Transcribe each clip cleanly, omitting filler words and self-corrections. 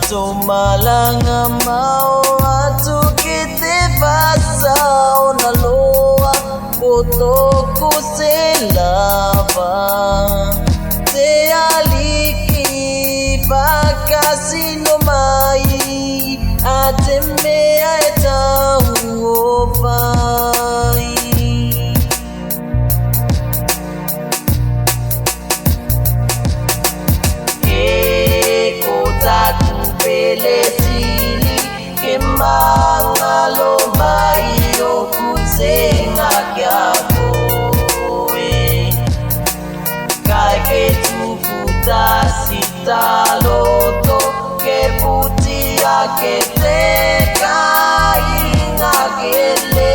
Sumalanga mau atu kite basao na loa Kotoku selava Te aliki pakasino mai Ate mea eta uopai Pelesili ke mangalo mai o kusenga kyako kai ke tufuta sitaloto ke putia ke te kainga kele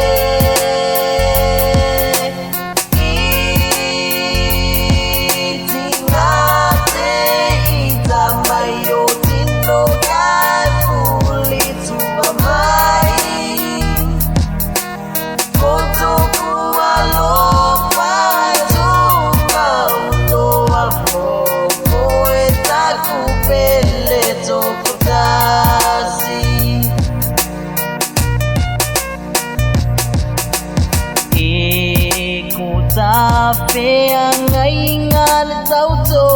Fe angaingan tauto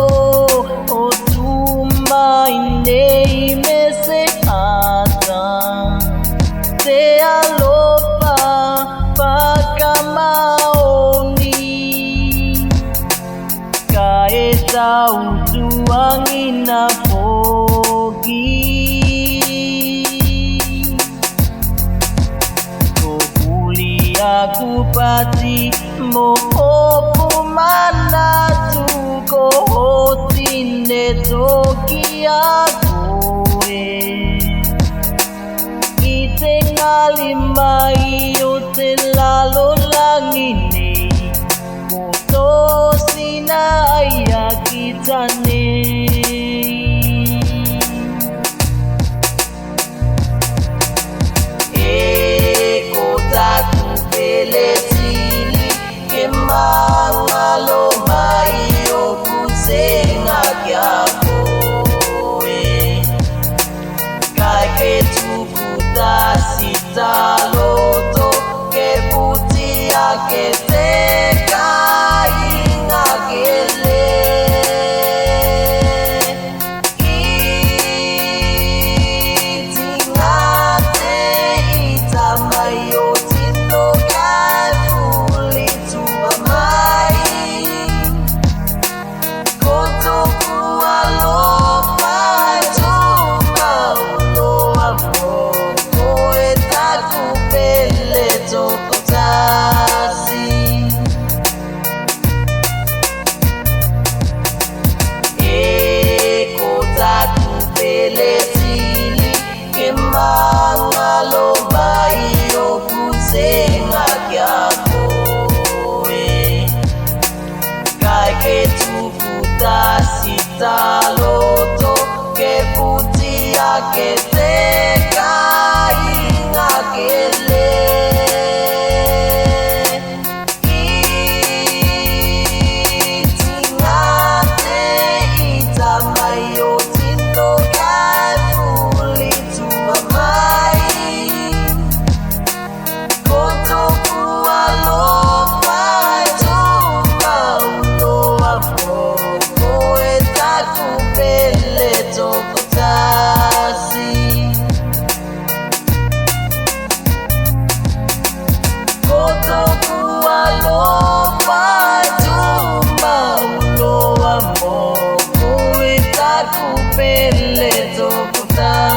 o tuma inei mese ata te alopa pakamaoni kaeta utuangina pogi aku pati mo'opo mana tuko hotine toki aku itengali mai o te lalo langine koto sina aya kitane mangalo mai o kusenga kyako kai ke tufuta sitaloto ke putia ke te kainga kele itingate itamai o tino mangalo mai o kusenga kyako kai ke tufuta sitaloto ke putia ke te kainga kele itingate itamai o tino Pele to puta